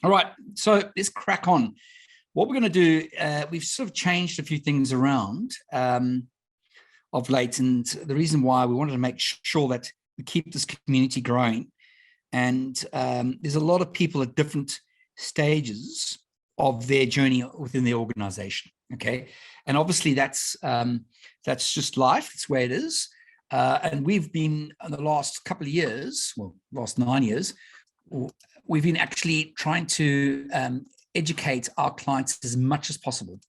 All right, so let's crack on. What we're going to do, we've sort of changed a few things around of late, and the reason why we wanted to make sure that we keep this community growing. And there's a lot of people at different stages of their journey within the organization. Okay, and obviously that's just life. It's where it is. And we've been in the last couple of years, well, last 9 years, we've been actually trying to educate our clients as much as possible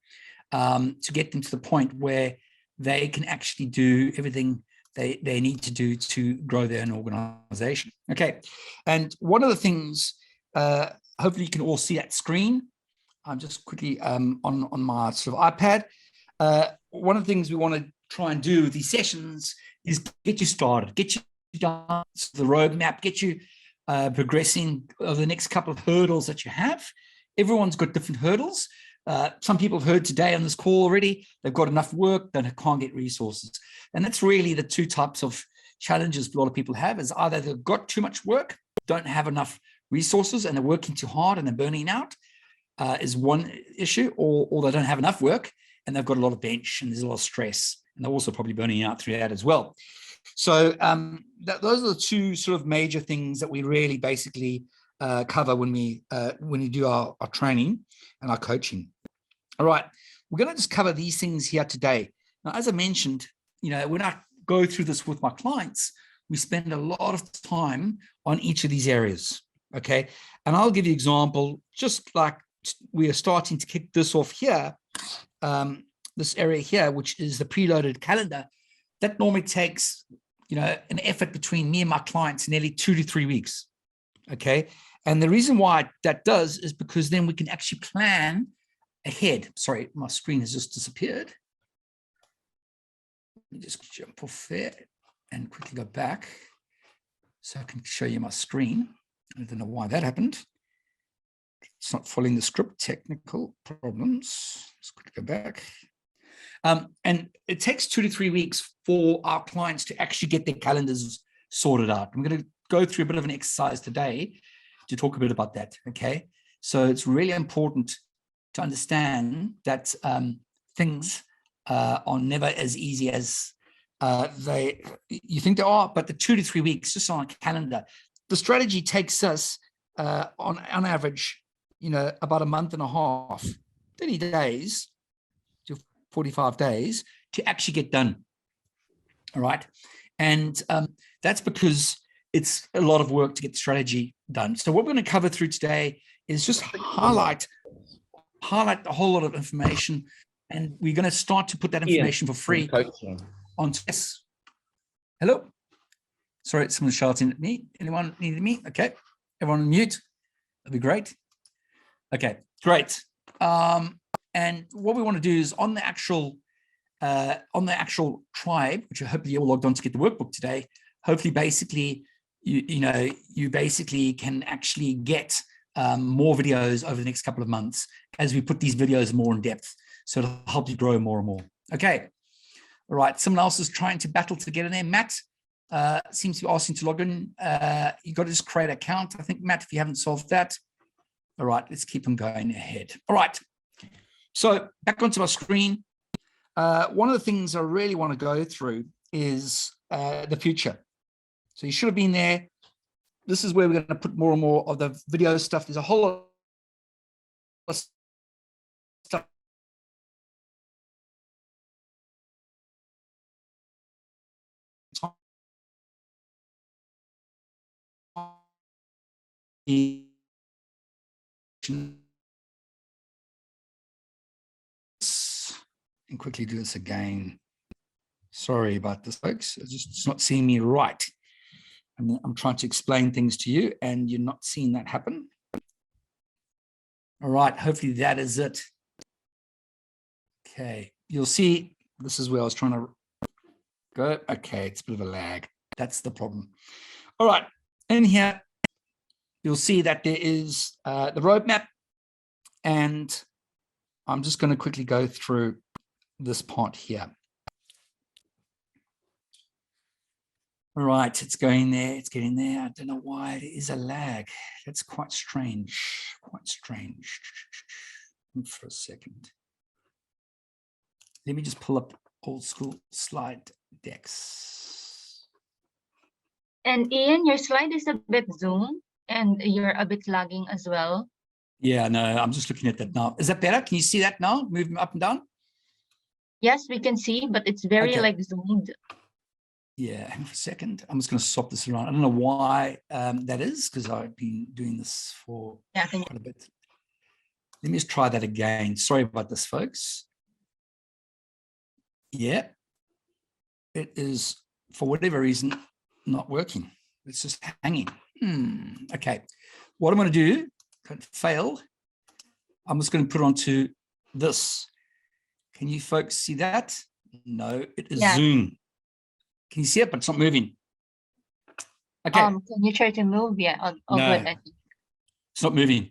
to get them to the point where they can actually do everything they need to do to grow their own organization. Okay, and one of the things, hopefully you can all see that screen. I'm just quickly on my sort of iPad. One of the things we want to try and do with these sessions is get you started, get you down the roadmap, get you progressing over the next couple of hurdles that you have. Everyone's got different hurdles. Some people have heard today on this call already, they've got enough work, they can't get resources. And that's really the two types of challenges a lot of people have, is either they've got too much work, don't have enough resources, and they're working too hard and they're burning out, is one issue, or they don't have enough work and they've got a lot of bench and there's a lot of stress, and they're also probably burning out through that as well. So those are the two sort of major things that we really basically cover when we do our training and our coaching. All right, we're going to just cover these things here today. Now, as I mentioned, when I go through this with my clients, we spend a lot of time on each of these areas. Okay, and I'll give you an example, just like we are starting to kick this off here. This area here, which is the preloaded calendar, that normally takes, an effort between me and my clients nearly 2 to 3 weeks. Okay. And the reason why that does is because then we can actually plan ahead. Sorry, my screen has just disappeared. Let me just jump off there and quickly go back so I can show you my screen. I don't know why that happened. It's not following the script, technical problems. Let's quickly go back. And it takes 2 to 3 weeks for our clients to actually get their calendars sorted out. I'm going to go through a bit of an exercise today to talk a bit about that. Okay, so it's really important to understand that things are never as easy as you think they are, but the 2 to 3 weeks just on a calendar. The strategy takes us on average, about a month and a half, 30 days to 45 days to actually get done. All right. And that's because it's a lot of work to get the strategy done. So what we're going to cover through today is just highlight a whole lot of information. And we're going to start to put that information for free on yes. Hello. Sorry, someone's shouting at me. Anyone needed me? Okay. Everyone on mute. That'd be great. Okay, great. And what we want to do is on the actual tribe, which I hope you all logged on to get the workbook today. Hopefully, basically, you basically can actually get more videos over the next couple of months as we put these videos more in depth. So it'll help you grow more and more. Okay. All right. Someone else is trying to battle to get in there. Matt seems to be asking to log in. You got to just create an account. I think, Matt, if you haven't solved that. All right. Let's keep them going ahead. All right. So back onto my screen. One of the things I really want to go through is the future. So you should have been there. This is where we're going to put more and more of the video stuff. There's a whole lot of stuff. And quickly do this again. Sorry about this, folks. It's not seeing me right. I'm trying to explain things to you and you're not seeing that happen. All right, hopefully that is it. Okay, you'll see, this is where I was trying to go. Okay, it's a bit of a lag. That's the problem. All right, in here, you'll see that there is the roadmap, and I'm just going to quickly go through this part here. All right, it's going there. It's getting there. I don't know why it is a lag. That's quite strange. Quite strange. For a second. Let me just pull up old school slide decks. And Ian, your slide is a bit zoomed and you're a bit lagging as well. Yeah, no, I'm just looking at that now. Is that better? Can you see that now? Moving up and down? Yes, we can see, but it's very like zoomed. Yeah, hang on for a second. I'm just going to swap this around. I don't know why that is, because I've been doing this for quite a bit. Let me just try that again. Sorry about this, folks. Yeah, it is, for whatever reason, not working. It's just hanging. Okay, what I'm going to do, don't fail. I'm just going to put onto this. Can you folks see that? No, it is Zoom. Can you see it? But it's not moving. Okay. Can you try to move? Yeah. Oh, no, good. it's not moving.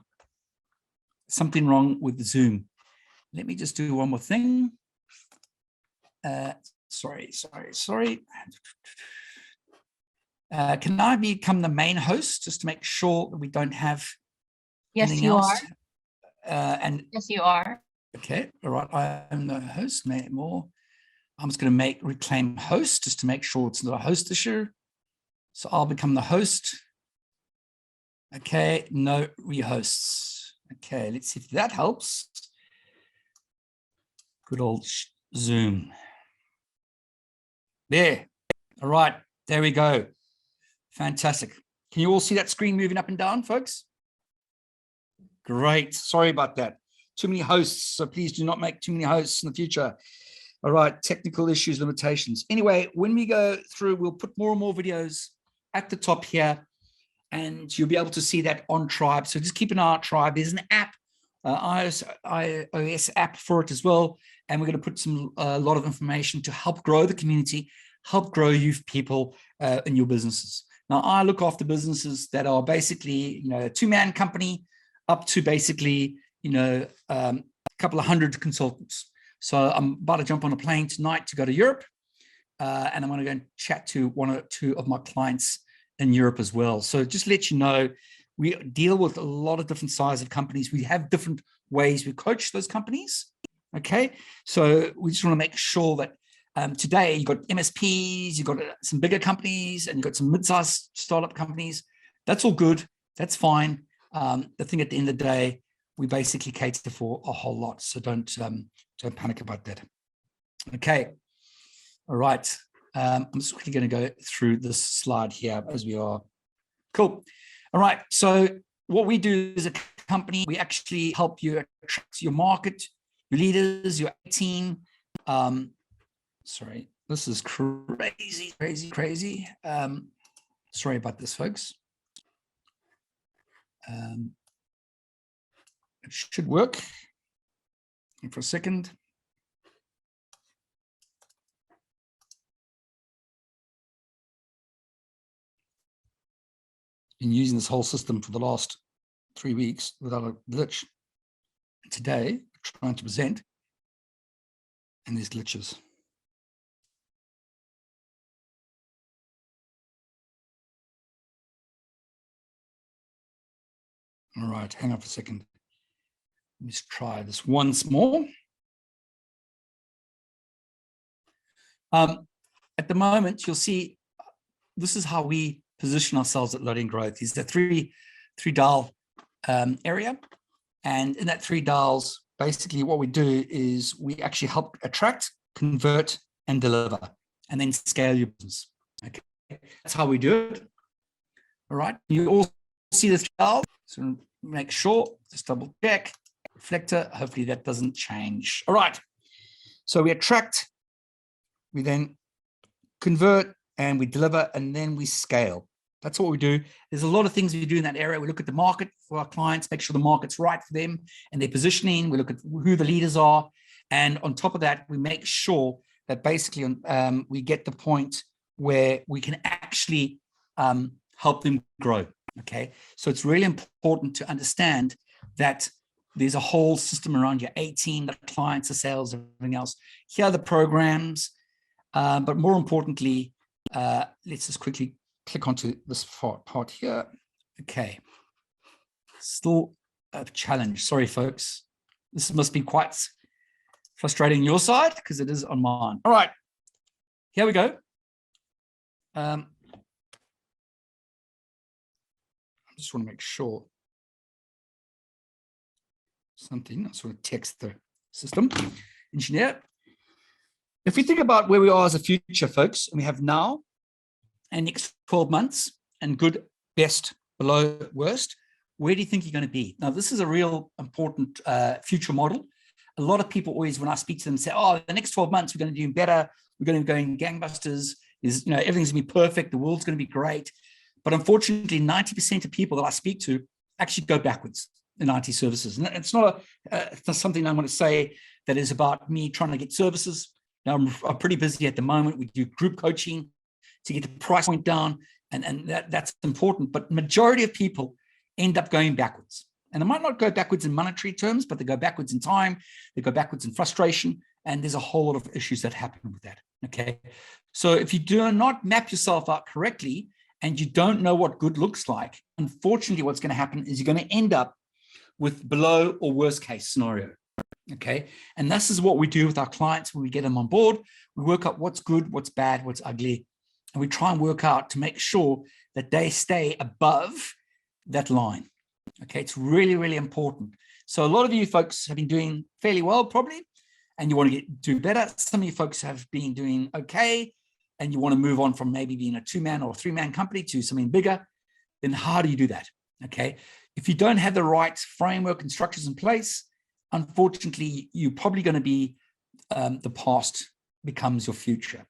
Something wrong with the Zoom. Let me just do one more thing. Sorry. Can I become the main host just to make sure that we don't have anything else? Yes, you are. Okay. All right. I am the host. More. I'm just going to reclaim host just to make sure it's not a host issue. So I'll become the host. Okay, no rehosts. Okay, let's see if that helps. Good old Zoom. There. All right, there we go. Fantastic. Can you all see that screen moving up and down, folks? Great. Sorry about that. Too many hosts, so please do not make too many hosts in the future. All right, technical issues, limitations. Anyway, when we go through, we'll put more and more videos at the top here, and you'll be able to see that on Tribe. So just keep an eye on Tribe. There's an app, iOS app for it as well, and we're going to put a lot of information to help grow the community, help grow youth people in your businesses. Now, I look after businesses that are basically, a two-man company up to basically, a couple of hundred consultants. So I'm about to jump on a plane tonight to go to Europe, and I'm going to go and chat to one or two of my clients in Europe as well. So just to let you know, we deal with a lot of different sizes of companies. We have different ways we coach those companies. Okay, so we just want to make sure that today you've got MSPs, you've got some bigger companies, and you've got some mid-sized startup companies. That's all good. That's fine. The thing at the end of the day, we basically cater for a whole lot. So don't panic about that. Okay. All right. I'm just quickly going to go through this slide here as we are. Cool. All right. So what we do as a company, we actually help you attract your market, your leaders, your team. Sorry, this is crazy. Sorry about this, folks. It should work. For a second. Been using this whole system for the last 3 weeks without a glitch. Today, trying to present, and there's glitches. All right, hang on for a second. Let's try this once more. At the moment, you'll see this is how we position ourselves at Loading Growth. Is the three dial area, and in that 3 dials, basically what we do is we actually help attract, convert, and deliver, and then scale your business. Okay, that's how we do it. All right, you all see this dial, so make sure, just double check. Reflector, hopefully that doesn't change. All right, so we attract, we then convert, and we deliver, and then we scale. That's what we do. There's a lot of things we do in that area. We look at the market for our clients, make sure the market's right for them and their positioning. We look at who the leaders are. And on top of that, we make sure that basically we get the point where we can actually help them grow. Okay, so it's really important to understand that there's a whole system around your 18, the clients, the sales, everything else. Here are the programs, but more importantly, let's just quickly click onto this part here. Okay. Still a challenge. Sorry, folks. This must be quite frustrating on your side because it is on mine. All right. Here we go. I just want to make sure something. I sort of text the system engineer. If we think about where we are as a future, folks, and we have now and next 12 months and good, best, below, worst, where do you think you're going to be? Now, this is a real important future model. A lot of people always, when I speak to them, say, oh, the next 12 months, we're going to do better. We're going to go in gangbusters. Everything's going to be perfect. The world's going to be great. But unfortunately, 90% of people that I speak to actually go backwards in IT services. And it's not something I'm going to say that is about me trying to get services. Now, I'm pretty busy at the moment. We do group coaching to get the price point down, and that's important. But majority of people end up going backwards. And they might not go backwards in monetary terms, but they go backwards in time, they go backwards in frustration, and there's a whole lot of issues that happen with that, okay? So if you do not map yourself out correctly and you don't know what good looks like, unfortunately, what's gonna happen is you're gonna end up with below or worst case scenario, okay? And this is what we do with our clients when we get them on board. We work out what's good, what's bad, what's ugly, and we try and work out to make sure that they stay above that line. Okay, it's really, really important. So a lot of you folks have been doing fairly well, probably, and you want to do better. Some of you folks have been doing okay, and you want to move on from maybe being a 2-man or 3-man company to something bigger. Then how do you do that? Okay, if you don't have the right framework and structures in place, unfortunately, you're probably going to be the past becomes your future.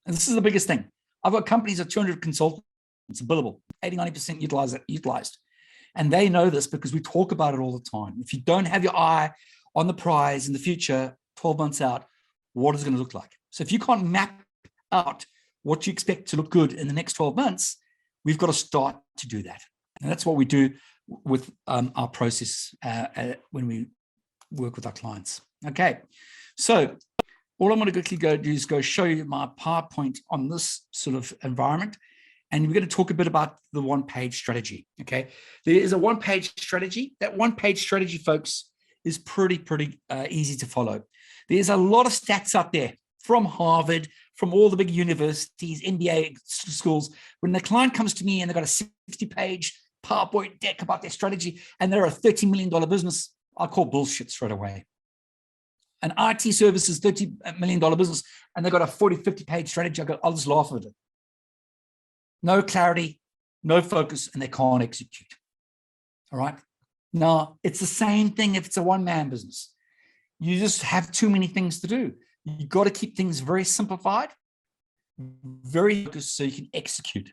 And this is the biggest thing. I've got companies of 200 consultants, billable, 80-90% utilized. And they know this because we talk about it all the time. If you don't have your eye on the prize in the future, 12 months out, what is it going to look like? So if you can't map out what you expect to look good in the next 12 months, we've got to start to do that. And that's what we do with our process when we work with our clients. Okay, so all I'm going to quickly go do is go show you my PowerPoint on this sort of environment. And we're going to talk a bit about the one-page strategy, okay? There is a one-page strategy. That one-page strategy, folks, is pretty easy to follow. There's a lot of stats out there from Harvard, from all the big universities, MBA schools. When the client comes to me and they've got a 60-page PowerPoint deck about their strategy and they're a $30 million business, I call bullshit straight away. An IT services $30 million business and they've got a 40, 50-page strategy, I'll just laugh at it. No clarity, no focus, and they can't execute. All right. Now, it's the same thing if it's a one-man business. You just have too many things to do. You've got to keep things very simplified, very focused so you can execute.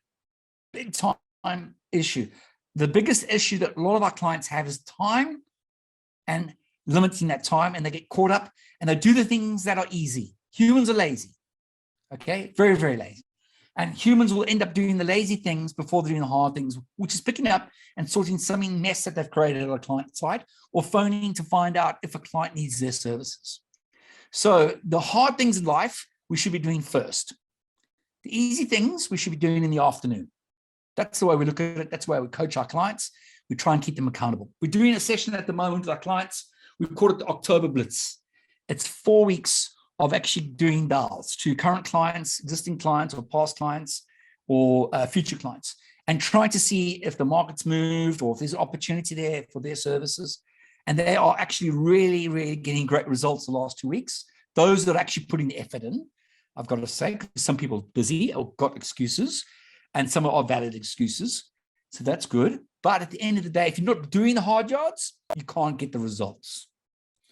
Big time issue. The biggest issue that a lot of our clients have is time and limiting that time, and they get caught up and they do the things that are easy. Humans are lazy. Okay, very, very lazy. And humans will end up doing the lazy things before they're doing the hard things, which is picking up and sorting something mess that they've created on a client side or phoning to find out if a client needs their services. So the hard things in life, we should be doing first. The easy things we should be doing in the afternoon. That's the way we look at it. That's the way we coach our clients. We try and keep them accountable. We're doing a session at the moment with our clients. We call it the October Blitz. It's 4 weeks of actually doing dials to current clients, existing clients or past clients or future clients, and trying to see if the market's moved or if there's an opportunity there for their services. And they are actually really, really getting great results the last 2 weeks. Those that are actually putting the effort in, I've got to say, because some people are busy or got excuses, and some are valid excuses. So that's good. But at the end of the day, if you're not doing the hard yards, you can't get the results.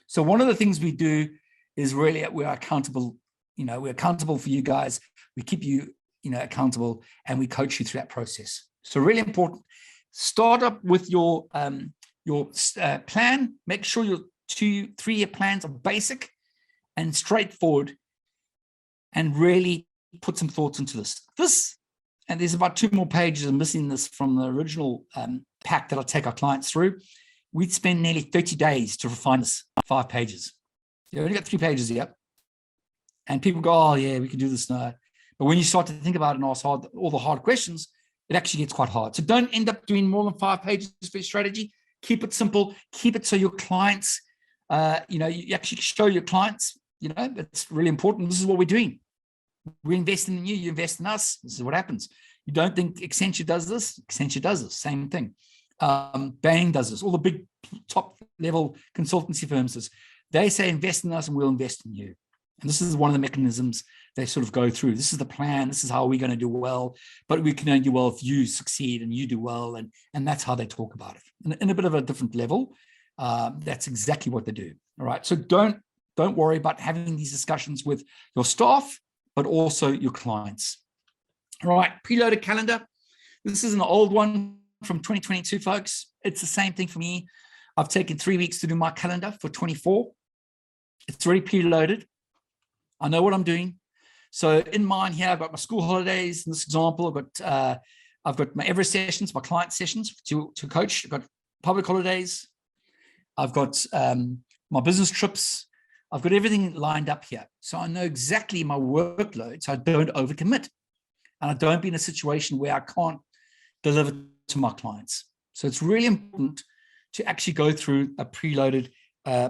So one of the things we do is really we're accountable. We're accountable for you guys. We keep you, accountable, and we coach you through that process. So really important. Start up with your plan. Make sure your 2-3 year plans are basic and straightforward, and really put some thoughts into this. And there's about 2 more pages. I'm missing this from the original pack that I take our clients through. We'd spend nearly 30 days to refine this 5 pages. You only got 3 pages yet. And people go, oh yeah, we can do this now. But when you start to think about it and ask all the hard questions, it actually gets quite hard. So don't end up doing more than 5 pages for your strategy. Keep it simple. Keep it so your clients, you actually show your clients, it's really important. This is what we're doing. We're investing in you. You invest in us. This is what happens. You don't think Accenture does this? Accenture does this. Same thing. Bain does this. All the big top level consultancy firms does. They say invest in us and we'll invest in you. And this is one of the mechanisms they sort of go through. This is the plan. This is how we're going to do well. But we can only do well if you succeed and you do well. And that's how they talk about it. In a bit of a different level, that's exactly what they do. All right. So don't worry about having these discussions with your staff, but also your clients. All right. Preloaded calendar. This is an old one from 2022, folks. It's the same thing for me. I've taken 3 weeks to do my calendar for 24. It's already preloaded. I know what I'm doing. So in mine here, I've got my school holidays. In this example, I've got my Everest sessions, my client sessions to coach. I've got public holidays. I've got my business trips. I've got everything lined up here. So I know exactly my workload, so I don't overcommit. And I don't be in a situation where I can't deliver to my clients. So it's really important to actually go through a preloaded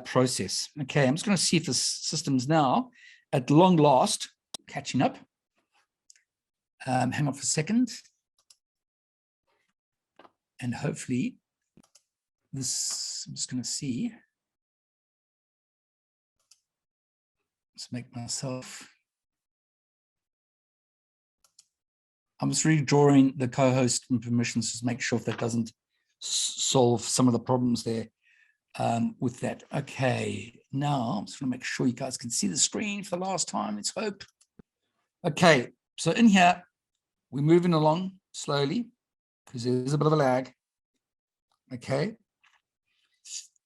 process. Okay, I'm just going to see if the system's now, at long last, catching up. Hang on for a second. And hopefully this, I'm just going to see. Let's make myself. I'm just redrawing the co-host and permissions to make sure if that doesn't solve some of the problems there with that. Okay, now I'm just going to make sure you guys can see the screen for the last time. Let's hope. Okay, so in here, we're moving along slowly because there's a bit of a lag. Okay,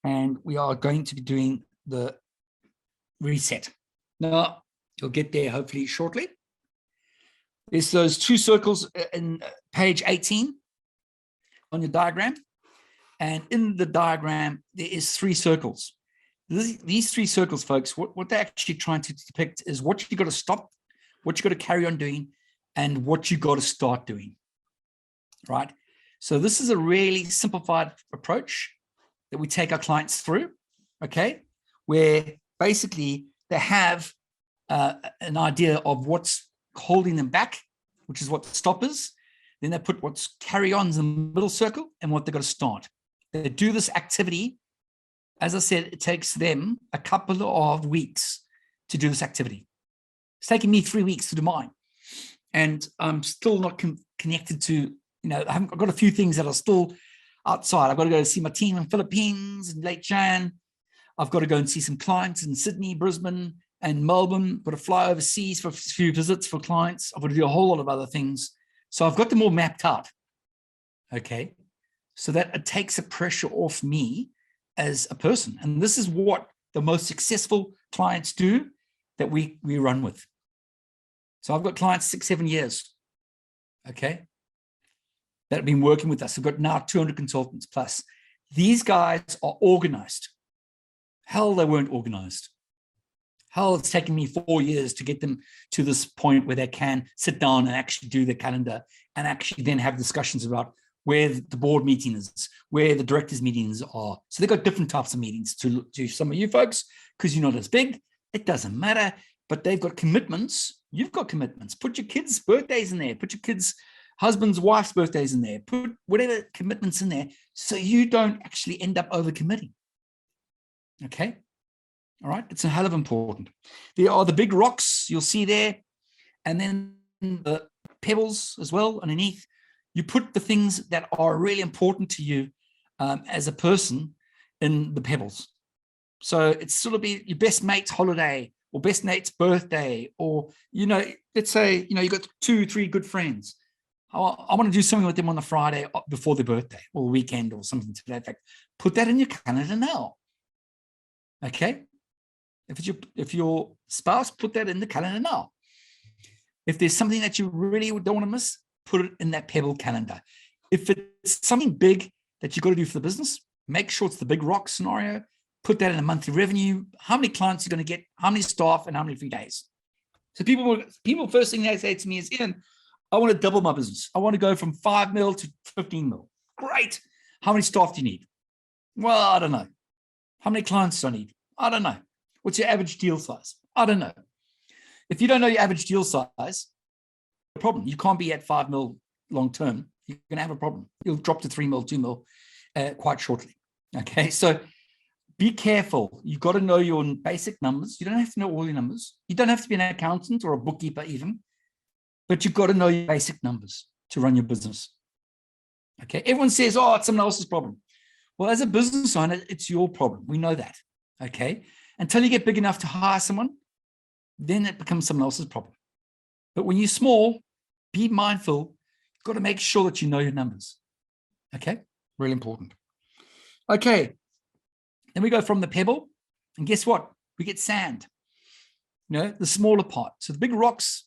and we are going to be doing the reset. Now, you'll get there hopefully shortly. There's those 2 circles in page 18 on your diagram. And in the diagram, there is 3 circles. These 3 circles, folks, what they're actually trying to depict is what you got to stop, what you got to carry on doing, and what you got to start doing, right? So this is a really simplified approach that we take our clients through, okay, where basically they have an idea of what's holding them back, which is what the stop is. Then they put what's carry-ons in the middle circle and what they've got to start. They do this activity. As I said, it takes them a couple of weeks to do this activity. It's taken me 3 weeks to do mine. And I'm still not connected to, I've got a few things that are still outside. I've got to go see my team in Philippines in late Jan. I've got to go and see some clients in Sydney, Brisbane, and Melbourne. I've got to fly overseas for a few visits for clients. I've got to do a whole lot of other things. So I've got them all mapped out, okay? So that it takes the pressure off me as a person. And this is what the most successful clients do that we run with. So I've got clients 6-7 years, okay, that have been working with us. I've got now 200 consultants plus. These guys are organized. Hell, they weren't organized. Hell, it's taken me 4 years to get them to this point where they can sit down and actually do the calendar and actually then have discussions about where the board meeting is, where the directors' meetings are. So they've got different types of meetings to some of you folks, because you're not as big. It doesn't matter, but they've got commitments. You've got commitments. Put your kids' birthdays in there. Put your kids' husband's, wife's birthdays in there. Put whatever commitments in there so you don't actually end up overcommitting. Okay? All right, it's a hell of important. There are the big rocks you'll see there, and then the pebbles as well underneath. You put the things that are really important to you as a person in the pebbles. So it's sort of be your best mate's holiday or best mate's birthday, or, let's say, you've got 2-3 good friends. I want to do something with them on the Friday before their birthday or weekend or something to that effect. Put that in your calendar now. Okay? If your spouse, put that in the calendar now. If there's something that you really don't want to miss, put it in that pebble calendar. If it's something big that you've got to do for the business, make sure it's the big rock scenario. Put that in a monthly revenue. How many clients you're going to get, how many staff, and how many free days. So people first thing they say to me is, Ian, I want to double my business. I want to go from 5 mil to 15 mil. Great. How many staff do you need? Well, I don't know. How many clients do I need? I don't know. What's your average deal size? I don't know. If you don't know your average deal size, a problem. You can't be at 5 mil long term. You're going to have a problem. You'll drop to 3 mil, 2 mil quite shortly. Okay. So be careful. You've got to know your basic numbers. You don't have to know all your numbers. You don't have to be an accountant or a bookkeeper even, but you've got to know your basic numbers to run your business. Okay. Everyone says, oh, it's someone else's problem. Well, as a business owner, it's your problem. We know that. Okay. Until you get big enough to hire someone, then it becomes someone else's problem. But when you're small, be mindful. You've got to make sure that you know your numbers. Okay. Really important. Okay. Then we go from the pebble, and guess what? We get sand, the smaller part. So the big rocks,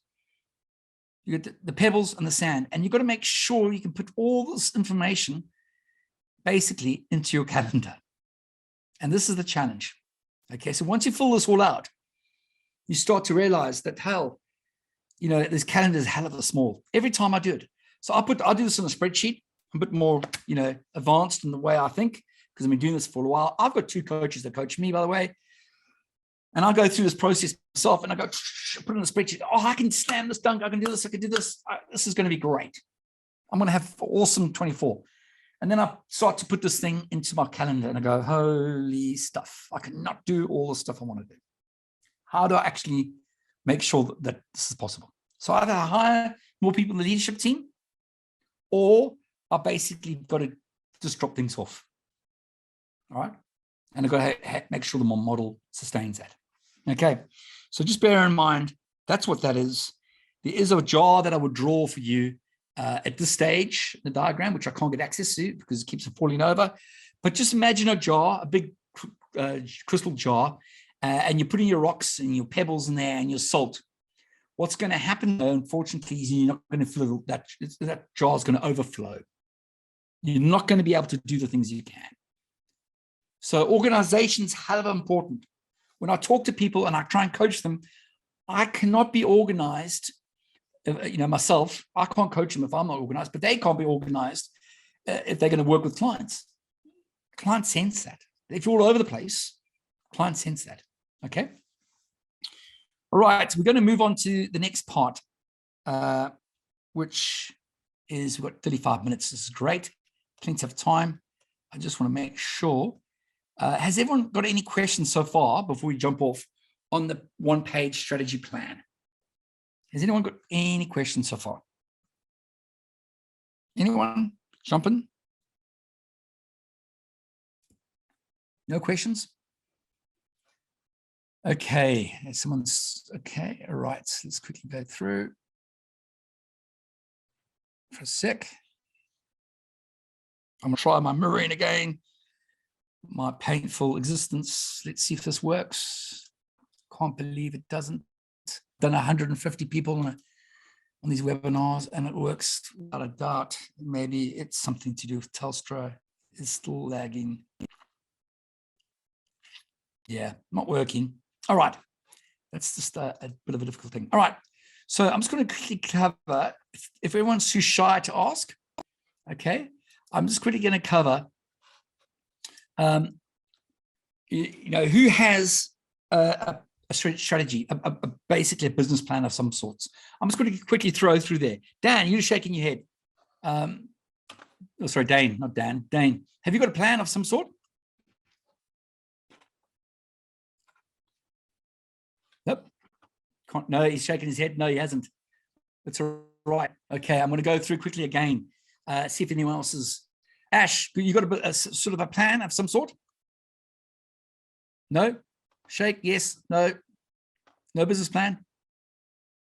you get the pebbles and the sand, and you've got to make sure you can put all this information basically into your calendar. And this is the challenge. Okay, so once you fill this all out, you start to realize that, hell, this calendar is hell of a small. Every time I do it. So I do this on a spreadsheet, a bit more, advanced in the way I think, because I've been doing this for a while. I've got 2 coaches that coach me, by the way. And I go through this process myself and I go, put it in a spreadsheet. Oh, I can slam this dunk. I can do this. I can do this. This is going to be great. I'm going to have awesome 24. And then I start to put this thing into my calendar and I go, holy stuff. I cannot do all the stuff I want to do. How do I actually make sure that this is possible? So either I hire more people in the leadership team, or I basically got to just drop things off. All right. And I've got to make sure the model sustains that. Okay. So just bear in mind, that's what that is. There is a jar that I would draw for you at this stage, the diagram, which I can't get access to because it keeps falling over. But just imagine a jar, a big crystal jar, and you're putting your rocks and your pebbles in there and your salt. What's going to happen, though, unfortunately, is you're not going to feel that jar is going to overflow. You're not going to be able to do the things you can. So organization's hell of important. When I talk to people and I try and coach them, I cannot be organized. Myself, I can't coach them if I'm not organized, but they can't be organized if they're going to work with clients. Clients sense that. If you're all over the place, clients sense that. Okay. All right. So we're going to move on to the next part, which is we've got 35 minutes. This is great. Plenty of time. I just want to make sure. Has everyone got any questions so far before we jump off on the 1-page strategy plan? Has anyone got any questions so far? Anyone jumping? No questions? Okay, someone's okay. All right, so let's quickly go through for a sec. I'm gonna try my mirroring again. My painful existence. Let's see if this works. Can't believe it doesn't. Done 150 people on these webinars and it works without a doubt. Maybe it's something to do with Telstra. It's still lagging. Yeah, not working. All right. That's just a bit of a difficult thing. All right. So I'm just going to quickly cover, if everyone's too shy to ask, okay, I'm just quickly going to cover, who has a strategy, basically a business plan of some sorts. I'm just going to quickly throw through there. Dan, you're shaking your head. Sorry, Dane, not Dan. Dane, have you got a plan of some sort? Nope. No, he's shaking his head. No, he hasn't. That's all right. Okay, I'm going to go through quickly again. See if anyone else is. Ash, you got a sort of a plan of some sort? No? Shake, yes, no. No business plan?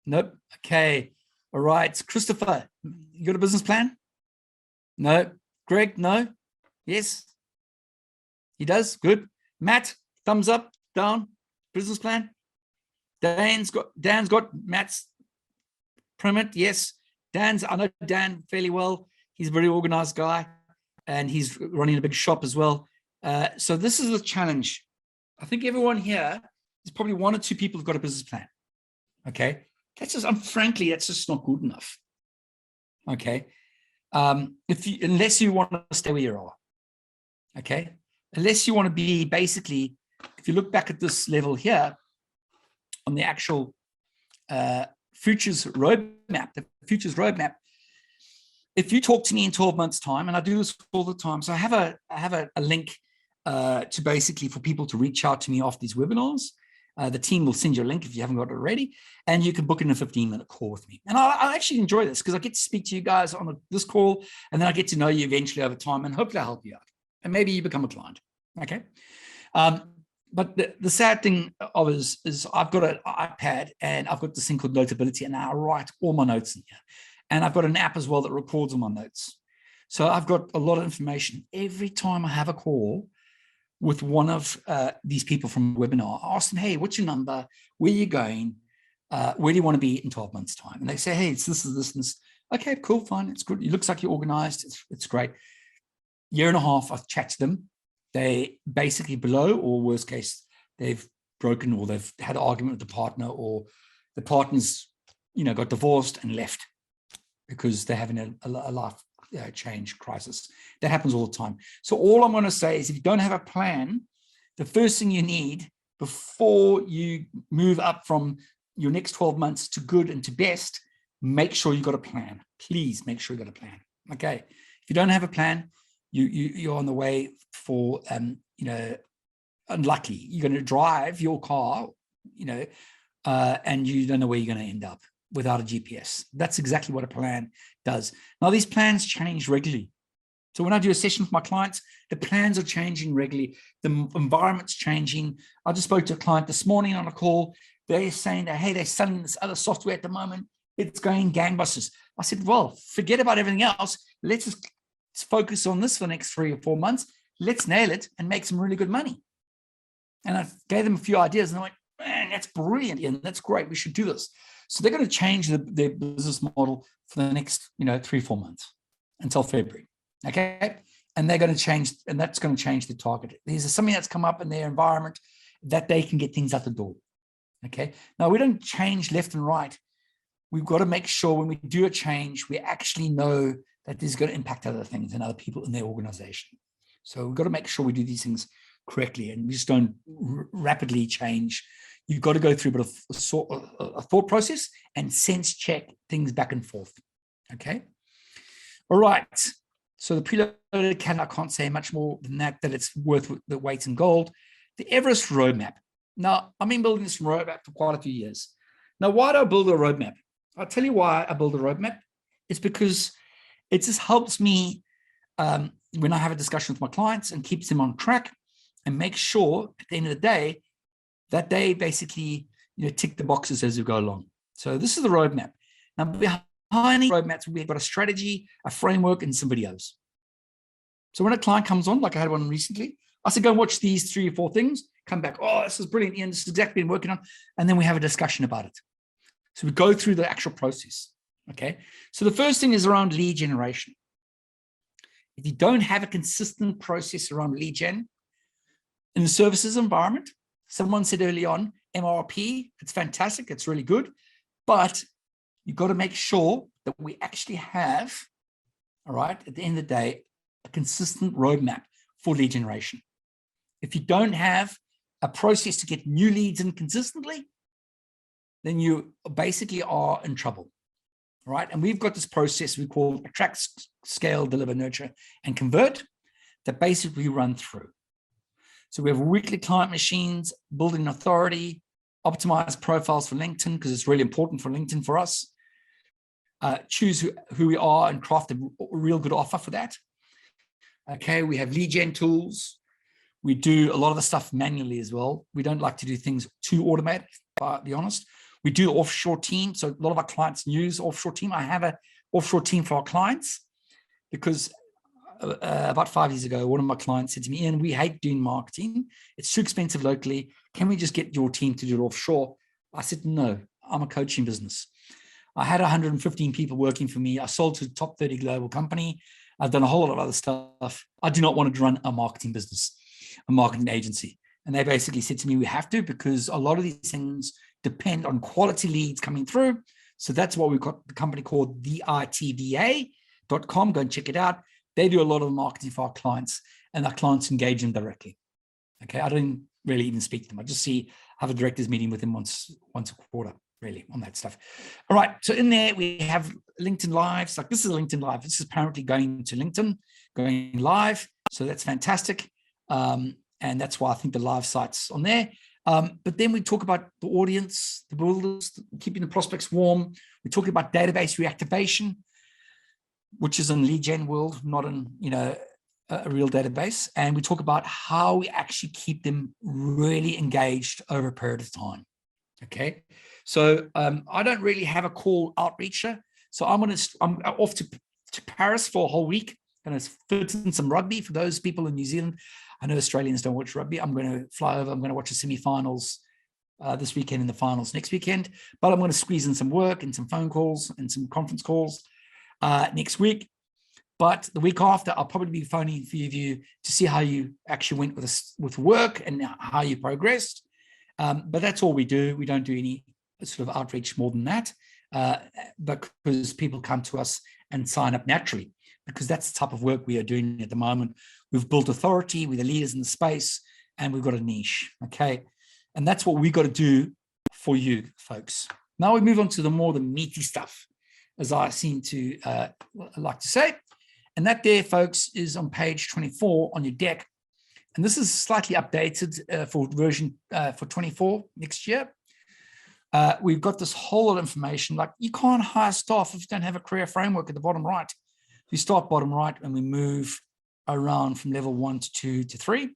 Nope. Okay. All right. Christopher, you got a business plan? No. Greg, no? Yes? He does? Good. Matt, thumbs up, down, business plan? Dan's got Matt's permit, yes. I know Dan fairly well. He's a very organized guy and he's running a big shop as well. So this is a challenge. I think everyone here is probably 1 or 2 people who've got a business plan. Okay. That's just, frankly, that's just not good enough. Okay. Unless you want to stay where you are. Okay. Unless you want to be basically, if you look back at this level here on the actual futures roadmap, if you talk to me in 12 months time, and I do this all the time, so I have a link to basically for people to reach out to me after these webinars. The team will send you a link if you haven't got it already, and you can book in a 15-minute call with me. And I actually enjoy this because I get to speak to you guys on this call, and then I get to know you eventually over time, and hopefully I'll help you out. And maybe you become a client, okay? But the sad thing of is I've got an iPad, and I've got this thing called Notability, and I write all my notes in here. And I've got an app as well that records all my notes. So I've got a lot of information. Every time I have a call with one of these people from the webinar, I ask them, hey, what's your number? Where are you going? Where do you want to be in 12 months time? And they say, hey, it's this, this, and this. Okay, cool, fine. It's good. It looks like you're organized. It's great. Year and a half, I've chatted to them. They basically below, or worst case, they've broken, or they've had an argument with the partner, or the partner's, got divorced and left because they're having a life change crisis. That happens all the time. So all I'm going to say is, if you don't have a plan, the first thing you need before you move up from your next 12 months to good and to best, make sure you've got a plan. Please make sure you've got a plan. Okay. If you don't have a plan, you're on the way for, unlucky. You're going to drive your car, and you don't know where you're going to end up without a GPS. That's exactly what a plan does. Now, these plans change regularly. So when I do a session with my clients, the plans are changing regularly. The environment's changing. I just spoke to a client this morning on a call. They're saying that, hey, they're selling this other software at the moment. It's going gangbusters. I said, well, forget about everything else. Let's just focus on this for the next 3 or 4 months. Let's nail it and make some really good money. And I gave them a few ideas, and I went, man, that's brilliant, and that's great. We should do this. So they're going to change their business model for the next, 3 or 4 months until February. Okay. And they're going to change, and that's going to change the target. There's something that's come up in their environment that they can get things out the door. Okay. Now, we don't change left and right. We've got to make sure when we do a change, we actually know that this is going to impact other things and other people in their organization. So we've got to make sure we do these things correctly, and we just don't rapidly change. You've got to go through a bit of a thought process and sense check things back and forth. Okay. All right. So the preloaded calendar, I can't say much more than that it's worth the weight in gold. The Everest Roadmap. Now, I've been building this roadmap for quite a few years. Now, why do I build a roadmap? I'll tell you why I build a roadmap. It's because it just helps me when I have a discussion with my clients, and keeps them on track, and make sure at the end of the day that they basically tick the boxes as we go along. So this is the roadmap. Now, behind the roadmaps, we've got a strategy, a framework, and some videos. So when a client comes on, like I had one recently, I said, go and watch these 3 or 4 things, come back, oh, this is brilliant, Ian, this is exactly what I'm working on. And then we have a discussion about it. So we go through the actual process. Okay. So the first thing is around lead generation. If you don't have a consistent process around lead gen in the services environment, someone said early on, MRP, it's fantastic, it's really good, but you've got to make sure that we actually have, all right, at the end of the day, a consistent roadmap for lead generation. If you don't have a process to get new leads in consistently, then you basically are in trouble. All right. And we've got this process we call attract, scale, deliver, nurture, and convert that basically run through. So we have weekly client machines, building authority, optimize profiles for LinkedIn, because it's really important for LinkedIn for us. Choose who we are and craft a real good offer for that. Okay. We have lead gen tools. We do a lot of the stuff manually as well. We don't like to do things too automated, to be honest. We do offshore team. So a lot of our clients use offshore team. I have an offshore team for our clients because about 5 years ago, one of my clients said to me, Ian, we hate doing marketing. It's too expensive locally. Can we just get your team to do it offshore? I said, no, I'm a coaching business. I had 115 people working for me. I sold to a top 30 global company. I've done a whole lot of other stuff. I do not want to run a marketing business, a marketing agency. And they basically said to me, we have to, because a lot of these things depend on quality leads coming through. So that's why we've got the company called theitva.com. Go and check it out. They do a lot of marketing for our clients, and our clients engage them directly. Okay, I don't really even speak to them. I just have a director's meeting with them once a quarter, really, on that stuff. All right, so in there we have LinkedIn Lives. Like, this is a LinkedIn Live. This is apparently going to LinkedIn, going live. So that's fantastic. And that's why I think the live site's on there. But then we talk about the audience, the builders, keeping the prospects warm. We talk about database reactivation, which is in lead gen world, not in, a real database. And we talk about how we actually keep them really engaged over a period of time. Okay. So I don't really have a call outreacher. So I'm off to Paris for a whole week. Going to fit in some rugby for those people in New Zealand. I know Australians don't watch rugby. I'm going to fly over. I'm going to watch the semi-finals this weekend and the finals next weekend. But I'm going to squeeze in some work and some phone calls and some conference calls next week. But the week after, I'll probably be phoning for you to see how you actually went with work and how you progressed. But that's all we do. We don't do any sort of outreach more than that, because people come to us and sign up naturally, because that's the type of work we are doing at the moment. We've built authority, we're the leaders in the space, and we've got a niche, okay? And that's what we've got to do for you, folks. Now we move on to the meaty stuff, as I seem to like to say. And that there, folks, is on page 24 on your deck. And this is slightly updated for version for 24 next year. We've got this whole lot of information, like you can't hire staff if you don't have a career framework at the bottom right. We start bottom right and we move around from level 1 to 2 to 3.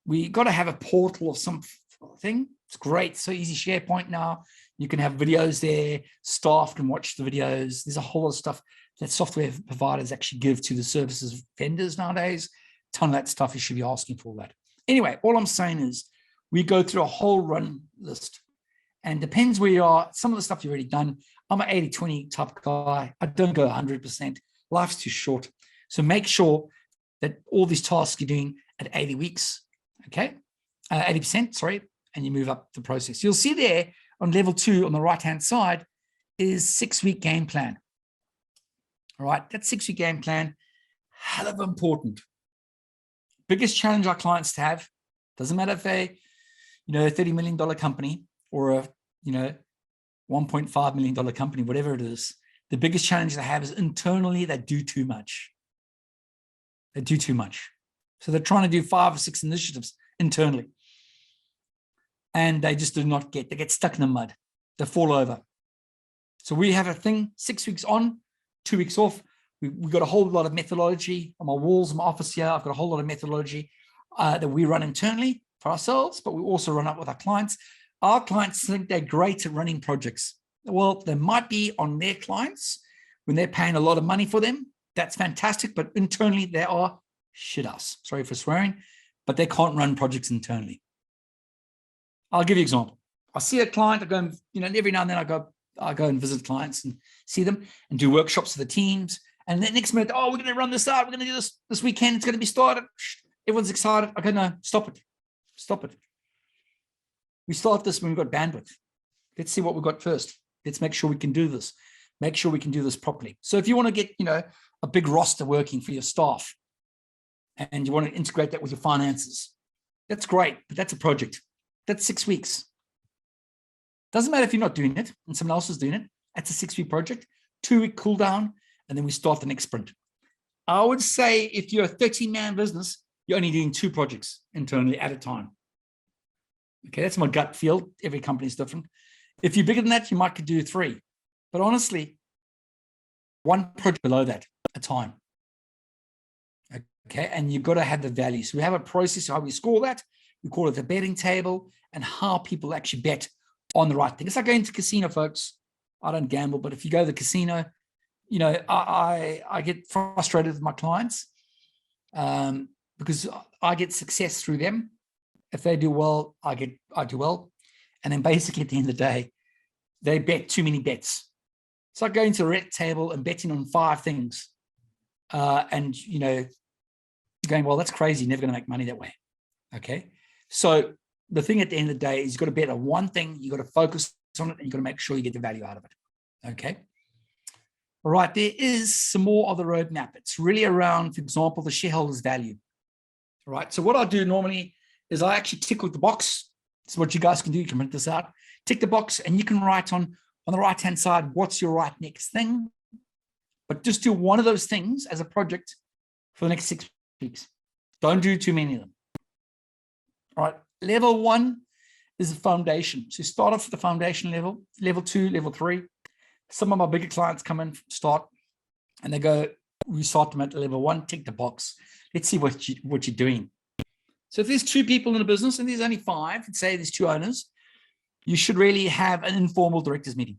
We got to have a portal of something. It's great. So easy. SharePoint now. You can have videos there. Staff can watch the videos. There's a whole lot of stuff that software providers actually give to the services vendors nowadays. A ton of that stuff, you should be asking for that. Anyway, all I'm saying is we go through a whole run list, and depends where you are. Some of the stuff you've already done. I'm an 80-20 type guy. I don't go 100%. Life's too short. So make sure that all these tasks you're doing at 80 weeks, okay? 80%, sorry, and you move up the process. You'll see there on level 2 on the right-hand side is 6-week game plan. All right, that 6-week game plan, hell of important. Biggest challenge our clients have, doesn't matter if they, a $30 million company or a, $1.5 million company, whatever it is, the biggest challenge they have is internally they do too much. They do too much. So they're trying to do 5 or 6 initiatives internally. And they just they get stuck in the mud. They fall over. So we have a thing, 6 weeks on, 2 weeks off. We've got a whole lot of methodology on my walls in my office here. I've got a whole lot of methodology that we run internally for ourselves, but we also run up with our clients. Our clients think they're great at running projects. Well, they might be on their clients when they're paying a lot of money for them. That's fantastic, but internally they are shit ass. Sorry for swearing, but they can't run projects internally. I'll give you an example. I see a client, I go and, every now and then I go and visit clients and see them and do workshops for the teams. And then next minute, we're going to run this out. We're going to do this weekend. It's going to be started. Everyone's excited. I go, no, stop it. Stop it. We start this when we've got bandwidth. Let's see what we've got first. Let's make sure we can do this. Make sure we can do this properly. So if you want to get, a big roster working for your staff and you want to integrate that with your finances, that's great, but that's a project. That's 6 weeks. Doesn't matter if you're not doing it and someone else is doing it. That's a 6-week project, 2-week cool down, and then we start the next sprint. I would say if you're a 13-man business, you're only doing 2 projects internally at a time. Okay, that's my gut feel. Every company is different. If you're bigger than that, you might could do 3. But honestly, 1 project below that a time. Okay, and you've got to have the value. So we have a process how we score that. We call it the betting table and how people actually bet on the right thing. It's like going to casino, folks. I don't gamble, but if you go to the casino, I get frustrated with my clients because I get success through them. If they do well, I do well. And then basically at the end of the day, they bet too many bets. It's like going to a red table and betting on 5 things. And, going, well, that's crazy. You're never going to make money that way. Okay. So the thing at the end of the day is you've got to bet on one thing. You've got to focus on it, and you've got to make sure you get the value out of it. Okay. All right. There is some more of the roadmap. It's really around, for example, the shareholders' value. All right. So what I do normally is I actually tick with the box. So what you guys can do, you can print this out, tick the box, and you can write on the right-hand side, what's your right next thing? But just do one of those things as a project for the next 6 weeks. Don't do too many of them. All right. Level 1 is the foundation. So start off with the foundation level, level 2, level 3. Some of my bigger clients come in, start, and they go, we start them at level 1, tick the box. Let's see what you're doing. So if there's 2 people in the business and there's only 5, let's say there's 2 owners, you should really have an informal directors meeting.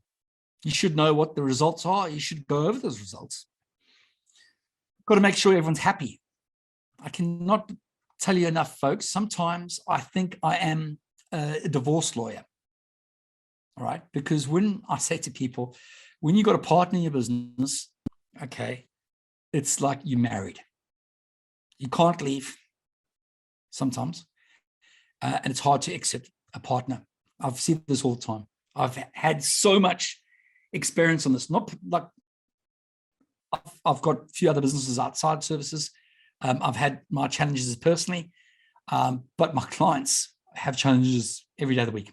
You should know what the results are. You should go over those results. Got to make sure everyone's happy. I cannot tell you enough, folks. Sometimes I think I am a divorce lawyer. All right. Because when I say to people, when you got a partner in your business, okay, it's like you're married. You can't leave sometimes. And it's hard to exit a partner. I've seen this all the time. I've had so much experience on this. Not like I've got a few other businesses outside services. I've had my challenges personally, but my clients have challenges every day of the week,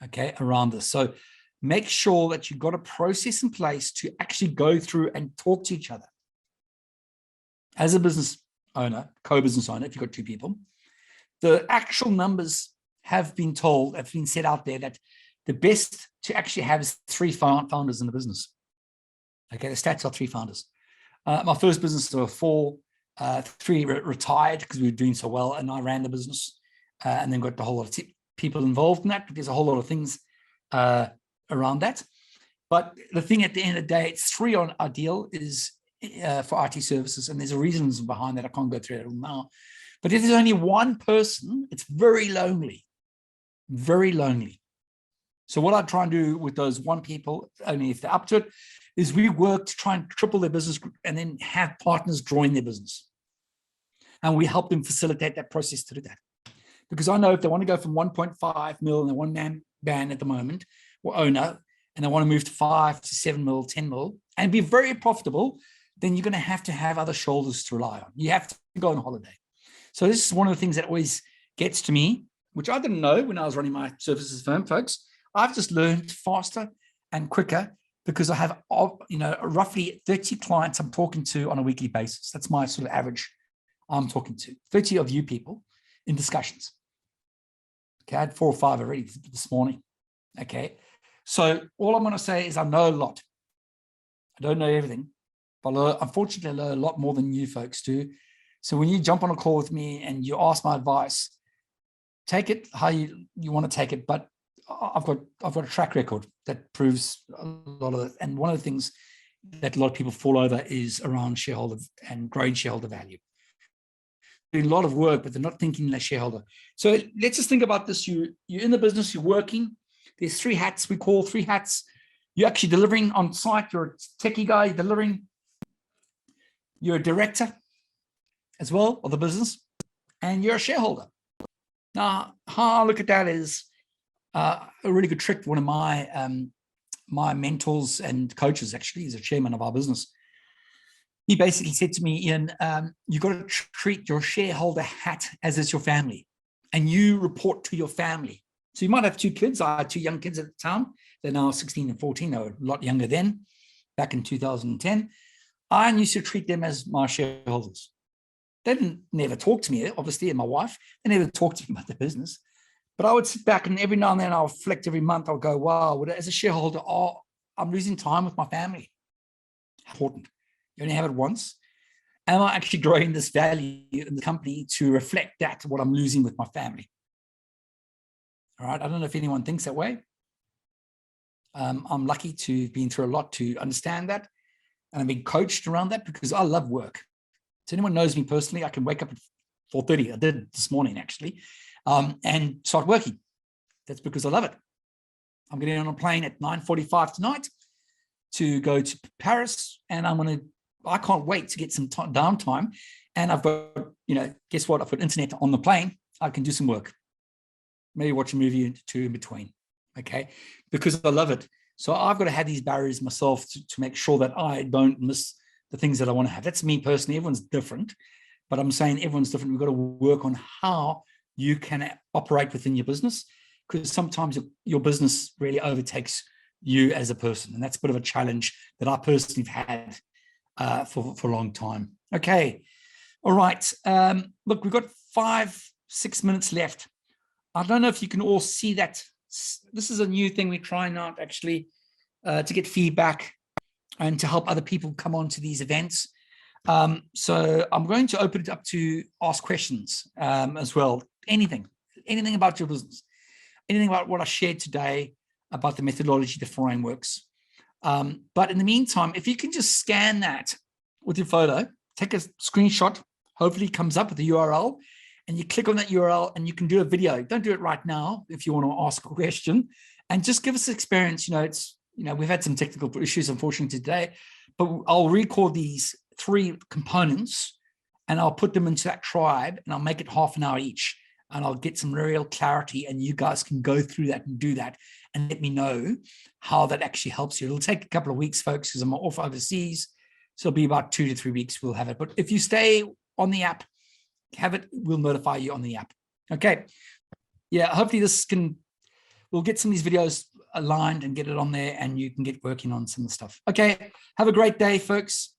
okay, around this. So make sure that you've got a process in place to actually go through and talk to each other. As a business owner, co-business owner, if you've got 2 people, the actual numbers have been set out there that the best to actually have is 3 founders in the business. Okay, the stats are 3 founders. My first business, there were 4, 3 retired because we were doing so well, and I ran the business and then got a whole lot of people involved in that, but there's a whole lot of things around that. But the thing at the end of the day, it's 3 on ideal is for IT services, and there's a reasons behind that. I can't go through it all now. But if there's only 1 person, it's very lonely, very lonely. So what I try and do with those 1 people, only if they're up to it, is we work to try and triple their business and then have partners join their business. And we help them facilitate that process to do that. Because I know if they want to go from 1.5 mil and a one-man band at the moment, or owner, and they want to move to 5 to 7 mil, 10 mil, and be very profitable, then you're going to have other shoulders to rely on. You have to go on holiday. So this is one of the things that always gets to me, which I didn't know when I was running my services firm, folks. I've just learned faster and quicker because I have, roughly 30 clients I'm talking to on a weekly basis. That's my sort of average I'm talking to. 30 of you people in discussions. Okay, I had 4 or 5 already this morning. Okay, so all I'm going to say is I know a lot. I don't know everything, but unfortunately, I know a lot more than you folks do. So when you jump on a call with me and you ask my advice, take it how you want to take it. But I've got a track record that proves a lot of it. And one of the things that a lot of people fall over is around shareholder and growing shareholder value. Doing a lot of work, but they're not thinking like shareholder. So let's just think about this. You're in the business, you're working. There's 3 hats. We call 3 hats. You're actually delivering on site. You're a techie guy, you're delivering. You're a director as well of the business, and you're a shareholder. Now, how I look at that is a really good trick. One of my mentors and coaches, actually, he's a chairman of our business. He basically said to me, Ian, you've got to treat your shareholder hat as it's your family, and you report to your family. So you might have 2 kids. I had 2 young kids at the time. They're now 16 and 14. They were a lot younger then, back in 2010. I used to treat them as my shareholders. They didn't never talk to me, obviously, and my wife. They never talked to me about the business. But I would sit back, and every now and then I'll reflect every month. I'll go, wow, as a shareholder, I'm losing time with my family. Important. You only have it once. Am I actually growing this value in the company to reflect that, what I'm losing with my family? All right. I don't know if anyone thinks that way. I'm lucky to have been through a lot to understand that. And I've been coached around that because I love work. So anyone knows me personally, I can wake up at 4:30. I did this morning, actually, and start working. That's because I love it. I'm getting on a plane at 9:45 tonight to go to Paris, and I can't wait to get some downtime. And I've got, guess what? I've got internet on the plane. I can do some work. Maybe watch a movie or 2 in between. okay, because I love it. So I've got to have these barriers myself to make sure that I don't miss the things that I want to have. That's me personally. Everyone's different, but I'm saying everyone's different. We've got to work on how you can operate within your business, because sometimes your business really overtakes you as a person. And that's a bit of a challenge that I personally have had for a long time. Okay. All right. Look, we've got 5-6 minutes left. I don't know if you can all see that. This is a new thing we're trying out, actually, to get feedback and to help other people come on to these events. So I'm going to open it up to ask questions as well. Anything about your business, anything about what I shared today, about the methodology, the frameworks. But in the meantime, if you can just scan that with your photo, take a screenshot, hopefully it comes up with the URL, and you click on that URL and you can do a video. Don't do it right now if you want to ask a question, and just give us experience. We've had some technical issues, unfortunately, today, but I'll record these 3 components and I'll put them into that tribe, and I'll make it half an hour each, and I'll get some real clarity, and you guys can go through that and do that and let me know how that actually helps you. It'll take a couple of weeks, folks, because I'm off overseas. So it'll be about 2 to 3 weeks we'll have it. But if you stay on the app, have it, we'll notify you on the app. Okay. Yeah, hopefully we'll get some of these videos aligned and get it on there, and you can get working on some of the stuff. Okay. Have a great day, folks.